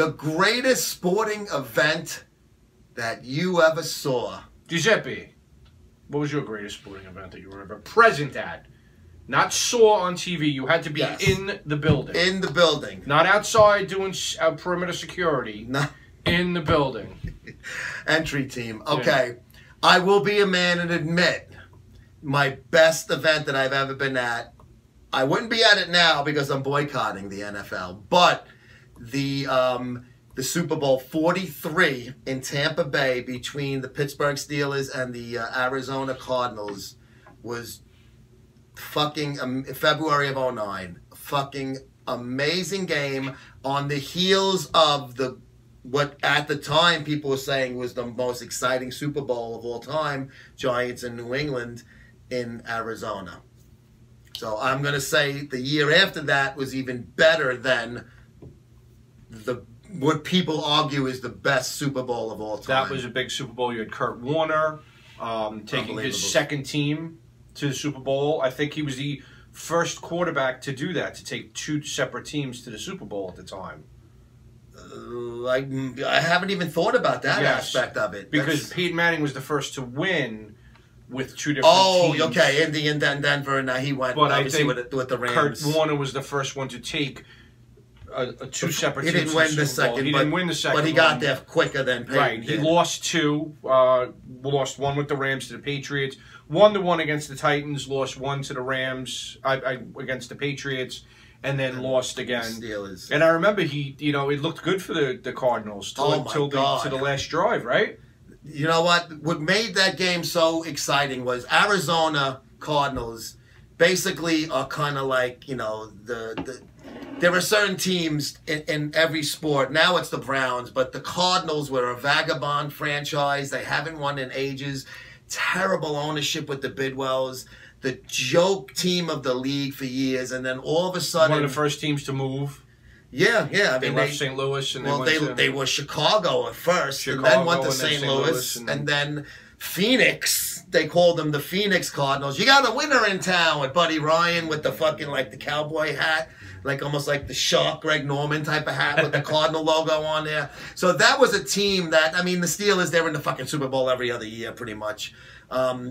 The greatest sporting event that you ever saw. Giuseppe, what was your greatest sporting event that you were ever present at? Not saw on TV. You had to be in the building. In the building. Not outside doing perimeter security. No. In the building. Entry team. Okay. Yeah. I will be a man and admit my best event that I've ever been at. I wouldn't be at it now because I'm boycotting the NFL. But the Super Bowl 43 in Tampa Bay between the Pittsburgh Steelers and the Arizona Cardinals was fucking February of 2009. Fucking amazing game on the heels of what at the time people were saying was the most exciting Super Bowl of all time, Giants in New England in Arizona. So I'm going to say the year after that was even better than what people argue is the best Super Bowl of all time. That was a big Super Bowl. You had Kurt Warner taking his second team to the Super Bowl. I think he was the first quarterback to do that, to take two separate teams to the Super Bowl at the time. I haven't even thought about that aspect of it. Because Peyton Manning was the first to win with two different teams. Oh, okay. Indy and then Denver, and he went obviously with the Rams. Kurt Warner was the first one to take two separate teams. He didn't win the second. He didn't win the second. But he got there quicker than Peyton. Right. He lost two. Lost one with the Rams to the Patriots. Won the one against the Titans. Lost one to the Rams against the Patriots. And then lost again. Steelers. And I remember it looked good for the Cardinals to the last drive, right? You know what? What made that game so exciting was Arizona Cardinals basically are kind of like, there are certain teams in every sport. Now it's the Browns, but the Cardinals were a vagabond franchise. They haven't won in ages. Terrible ownership with the Bidwells. The joke team of the league for years, and then all of a sudden, one of the first teams to move. Yeah. I mean, they left St. Louis, and they were Chicago at first, and then went to St. Louis, and then Phoenix. They called them the Phoenix Cardinals. You got a winner in town with Buddy Ryan with the fucking the cowboy hat, almost like the Shark Greg Norman type of hat with the Cardinal logo on there. So that was a team that, I mean, the Steelers, they're in the fucking Super Bowl every other year, pretty much.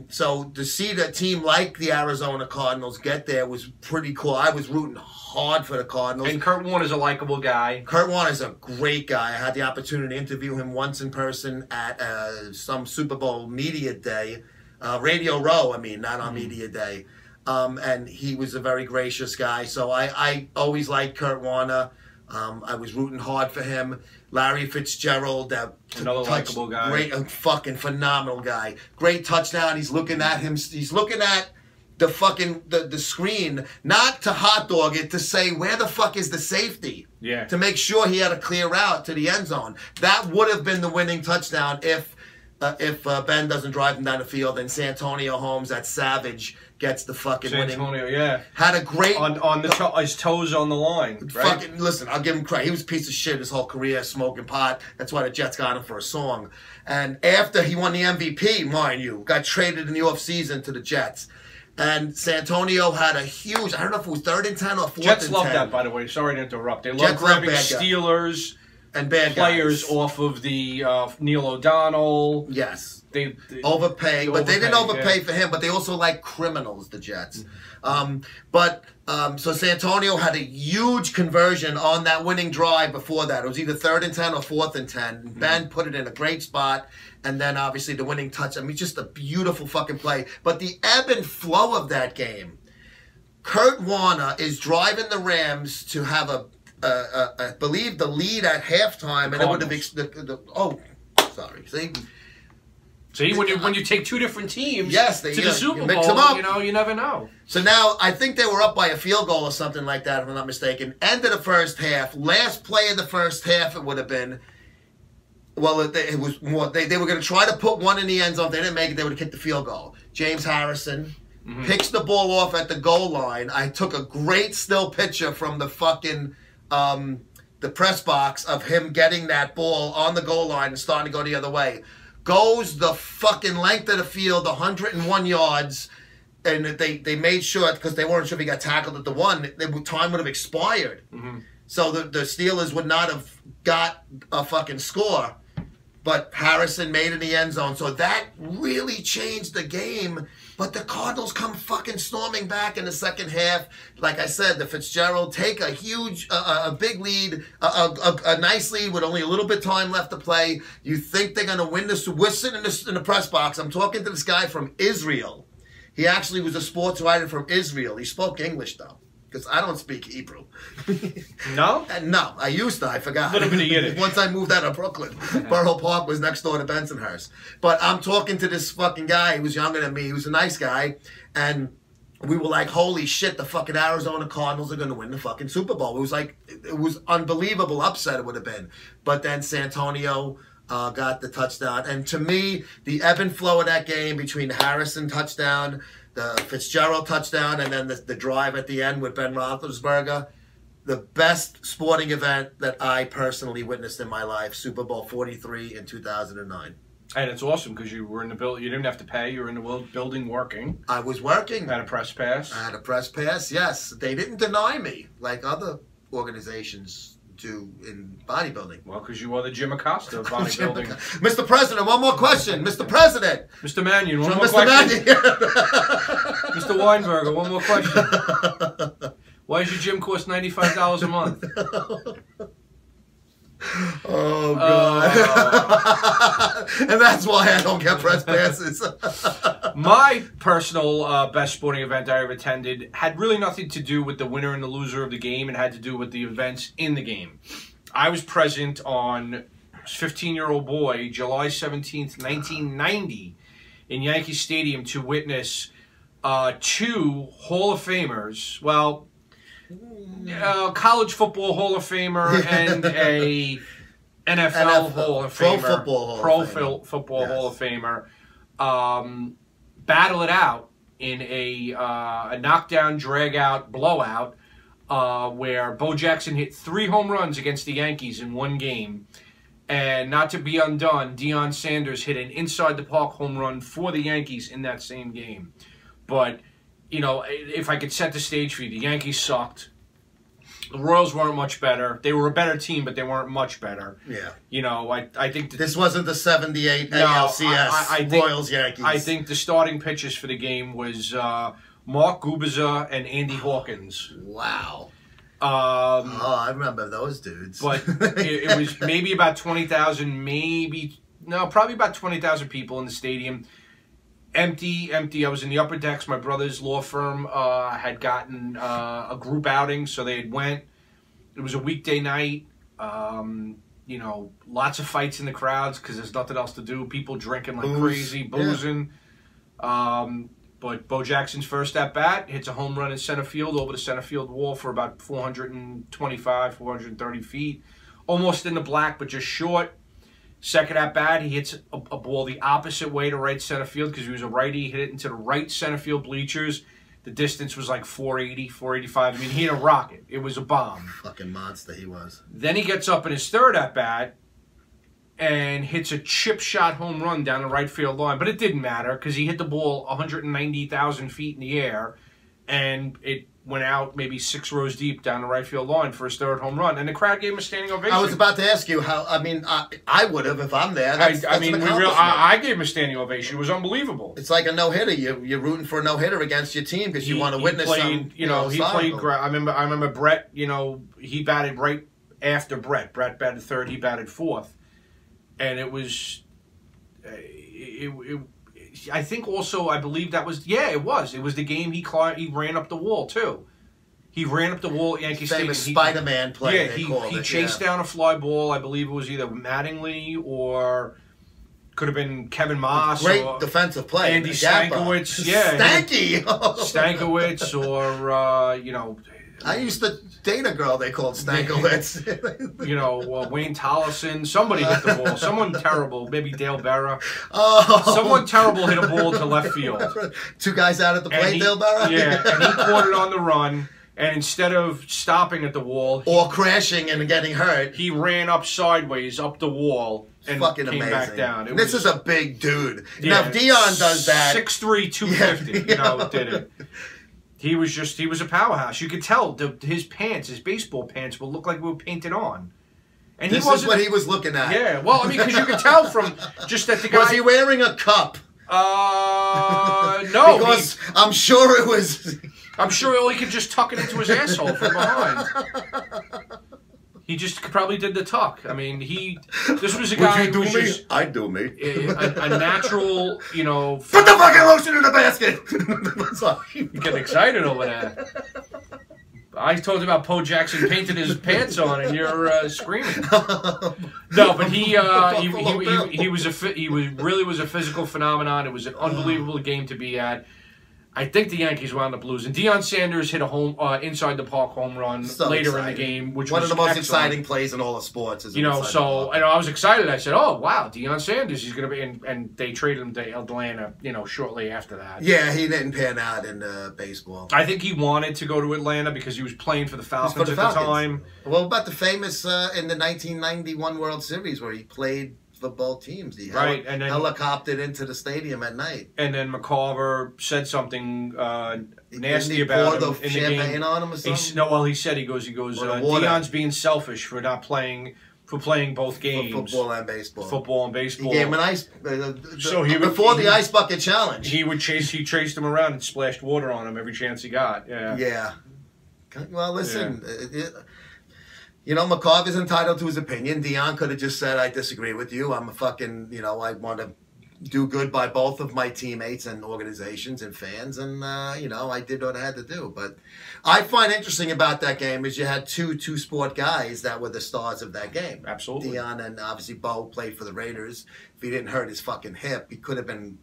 So to see that team like the Arizona Cardinals get there was pretty cool. I was rooting hard for the Cardinals. And Kurt Warner's a likable guy. Kurt Warner's a great guy. I had the opportunity to interview him once in person at some Super Bowl media day. Radio Row, not on media day. And he was a very gracious guy. So I always liked Kurt Warner. I was rooting hard for him. Larry Fitzgerald, another likable guy, great, fucking phenomenal guy. Great touchdown. He's looking at him. He's looking at the fucking the screen, not to hot dog it, to say where the fuck is the safety. Yeah. To make sure he had a clear route to the end zone. That would have been the winning touchdown if Ben doesn't drive him down the field and Santonio Holmes, that savage, gets the fucking winning. Santonio, yeah. Had a great... On his toes on the line, right? Fucking, listen, I'll give him credit. He was a piece of shit his whole career, smoking pot. That's why the Jets got him for a song. And after he won the MVP, mind you, got traded in the offseason to the Jets. And Santonio had a huge... I don't know if it was 3rd and 10 or 4th and 10. Jets love that, by the way. Sorry to interrupt. They love grabbing Steelers... and bad players guys. Off of the Neil O'Donnell. Yes. They overpay, but they didn't overpay for him, but they also like criminals, the Jets. So Santonio had a huge conversion on that winning drive before that. It was either 3rd and 10 or 4th and 10. Ben put it in a great spot, and then obviously the winning touch. I mean, just a beautiful fucking play. But the ebb and flow of that game, Kurt Warner is driving the Rams to have I believe the lead at halftime, and it would have See, when you take two different teams to the Super mix them Bowl, up. You never know. So now, I think they were up by a field goal or something like that, if I'm not mistaken. End of the first half. Last play of the first half, it would have been. Well, it was more. They were going to try to put one in the end zone. If they didn't make it, they would have kicked the field goal. James Harrison picks the ball off at the goal line. I took a great still picture from the fucking... the press box of him getting that ball on the goal line and starting to go the other way. Goes the fucking length of the field, 101 yards, and they made sure, because they weren't sure if he got tackled at the one, time would have expired. So the Steelers would not have got a fucking score. But Harrison made it in the end zone. So that really changed the game. But the Cardinals come fucking storming back in the second half. Like I said, the Fitzgerald take a huge, a big lead, a nice lead with only a little bit of time left to play. You think they're going to win this? We're sitting in the press box. I'm talking to this guy from Israel. He actually was a sports writer from Israel. He spoke English, though. Because I don't speak Hebrew. No? No, I used to. I forgot. A little bit of Yiddish. Once I moved out of Brooklyn. Borough Park was next door to Bensonhurst. But I'm talking to this fucking guy. He was younger than me. He was a nice guy. And we were like, holy shit, the fucking Arizona Cardinals are going to win the fucking Super Bowl. It was like, it was unbelievable upset it would have been. But then Santonio got the touchdown. And to me, the ebb and flow of that game between the Harrison touchdown, the Fitzgerald touchdown, and then the drive at the end with Ben Roethlisberger, the best sporting event that I personally witnessed in my life, Super Bowl 43 in 2009. And it's awesome because you were in the building. You didn't have to pay. You were in the building working. I was working. Had a press pass. I had a press pass, yes. They didn't deny me like other organizations do in bodybuilding. Well, because you are the Jim Acosta of bodybuilding. Mr. President, one more question. Mr. President. Mr. Mannion, one more question. Mr. Weinberger, one more question. Why does your gym cost $95 a month? Oh, God. And that's why I don't get press passes. My personal best sporting event I ever attended had really nothing to do with the winner and the loser of the game. It had to do with the events in the game. I was present on 15-year-old boy, July 17th, 1990, in Yankee Stadium to witness two Hall of Famers. Well, college football Hall of Famer and a NFL Hall of Famer, football Hall of Famer, battle it out in a knockdown, drag-out, blowout, where Bo Jackson hit 3 home runs against the Yankees in one game. And not to be undone, Deion Sanders hit an inside-the-park home run for the Yankees in that same game. But, you know, if I could set the stage for you, the Yankees sucked. The Royals weren't much better. They were a better team, but they weren't much better. Yeah. You know, I think... This wasn't the 78 ALCS Royals-Yankees. I think the starting pitchers for the game was Mark Gubiza and Andy Hawkins. Wow. I remember those dudes. But it was maybe about 20,000, probably about 20,000 people in the stadium. Empty. I was in the upper decks. My brother's law firm had gotten a group outing, so they had went. It was a weekday night. You know, lots of fights in the crowds because there's nothing else to do. People drinking like crazy, boozing. Yeah. But Bo Jackson's first at bat hits a home run in center field over the center field wall for about 425, 430 feet. Almost in the black, but just short. Second at bat, he hits a ball the opposite way to right center field because he was a righty. He hit it into the right center field bleachers. The distance was like 480, 485. I mean, he hit a rocket. It was a bomb. Fucking monster he was. Then he gets up in his third at bat and hits a chip shot home run down the right field line. But it didn't matter because he hit the ball 190,000 feet in the air, and it went out maybe 6 rows deep down the right field line for his third home run. And the crowd gave him a standing ovation. I was about to ask you how, I mean, I would have if I'm there. I gave him a standing ovation. It was unbelievable. It's like a no-hitter. You're rooting for a no-hitter against your team because you want to witness some, he played. I remember Brett, you know, he batted right after Brett. Brett batted third, he batted fourth. And it was, I think also, I believe that was, it was the game he ran up the wall, too. He ran up the wall at Yankee Stadium. Famous Spider-Man play, he chased down a fly ball. I believe it was either Mattingly or could have been Kevin Moss. Great defensive play. Andy Stankiewicz. Stanky! Stankiewicz or, you know... I used to date a girl they called Stankiewicz. You know, Wayne Tollison. Somebody hit the ball. Someone terrible. Maybe Dale Berra. Oh. Someone terrible hit a ball to left field. 2 guys out at the plate, Dale Berra? Yeah, and he caught it on the run. And instead of stopping at the wall... or crashing and getting hurt. He ran up sideways, up the wall, and came back down. This is a big dude. Yeah, now, if Deion does that... 6'3", 250, you know, did it. He was a powerhouse. You could tell his baseball pants, would look like they were painted on. And this is what he was looking at. Yeah, well, I mean, because you could tell from just that the guy... Was he wearing a cup? No. Because I'm sure it was... I'm sure he could just tuck it into his asshole from behind. He just probably did the tuck. I mean, this was a guy who was just... I'd do me. A natural, you know... Put the fucking lotion in the basket! You're getting excited over there. I told you about Poe Jackson painting his pants on, and you're screaming. No, but he really was a physical phenomenon. It was an unbelievable game to be at. I think the Yankees wound up losing. Deion Sanders hit a home inside the park home run later in the game, which one was of the most excellent. exciting plays in all of sports. You know, so I was excited. I said, "Oh wow, Deion Sanders, he's going to be," and they traded him to Atlanta. You know, shortly after that. Yeah, he didn't pan out in baseball. I think he wanted to go to Atlanta because he was playing for the Falcons at the time. Well, about the famous in the 1991 World Series where he played for both teams. He and then helicoptered into the stadium at night. And then McCarver said something nasty about him in the game. On him or something? He said he goes. Deion's being selfish for not playing. For playing both games, for football and baseball. Football and baseball. He gave him an ice. The ice bucket challenge, he chased him around and splashed water on him every chance he got. Yeah. Yeah. Well, listen. Yeah. You know, McCarver's entitled to his opinion. Deion could have just said, I disagree with you. I'm a fucking, you know, I want to do good by both of my teammates and organizations and fans. And, you know, I did what I had to do. But I find interesting about that game is you had two-sport guys that were the stars of that game. Absolutely. Deion and obviously Bo played for the Raiders. If he didn't hurt his fucking hip, he could have been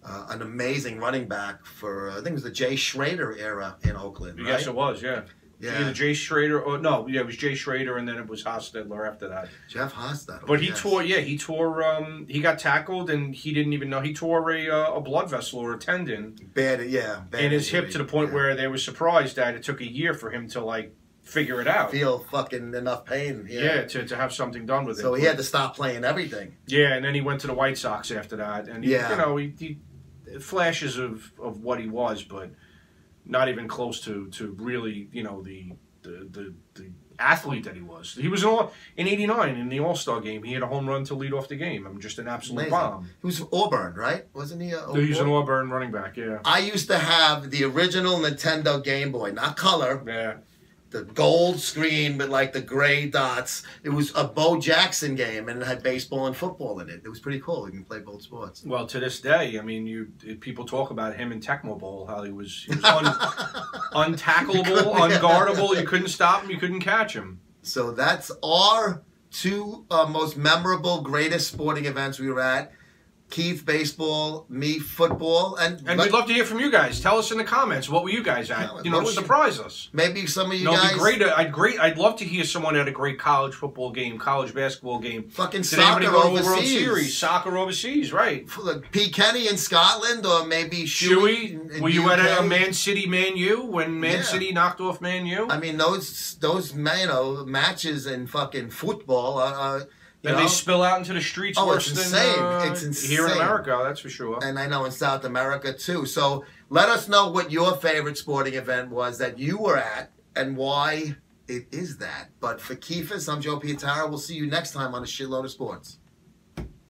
an amazing running back for, I think it was the Jay Schrader era in Oakland, right? Yes, it was, yeah. Yeah. Either Jay Schrader or it was Jay Schrader and then it was Hostetler after that. Jeff Hostetler. But he got tackled and he didn't even know he tore a blood vessel or a tendon. Bad in his hip to the point where they were surprised that it took a year for him to figure it out. Feel fucking enough pain. Yeah, to have something done with it. So he had to stop playing everything. Yeah, and then he went to the White Sox after that. And he flashes of what he was, but not even close to really, you know, the athlete that he was. He was in '89 in the All-Star game. He had a home run to lead off the game. I'm just an absolute bomb. He was Auburn, right? Wasn't he? He was an Auburn running back. Yeah. I used to have the original Nintendo Game Boy, not color. Yeah. The gold screen with the gray dots. It was a Bo Jackson game and it had baseball and football in it. It was pretty cool. You can play both sports. Well, to this day, I mean, people talk about him in Tecmo Bowl, how he was untackleable, unguardable. You couldn't stop him. You couldn't catch him. So that's our two most memorable, greatest sporting events we were at. Keith, baseball, me, football. And we'd love to hear from you guys. Tell us in the comments, what were you guys at? You know, surprise us. Maybe some of you guys. It'd be great. I'd love to hear someone at a great college football game, college basketball game. Fucking soccer overseas. World Series, soccer overseas, right. P. Kenny in Scotland or maybe Shuey. Were you at a Man City, Man U when Man City knocked off Man U? I mean, those matches in fucking football are... They spill out into the streets worse than it's insane. Here in America, that's for sure. And I know in South America, too. So let us know what your favorite sporting event was that you were at and why it is that. But for Keefus, I'm Joe Pietaro. We'll see you next time on a Shitload of Sports.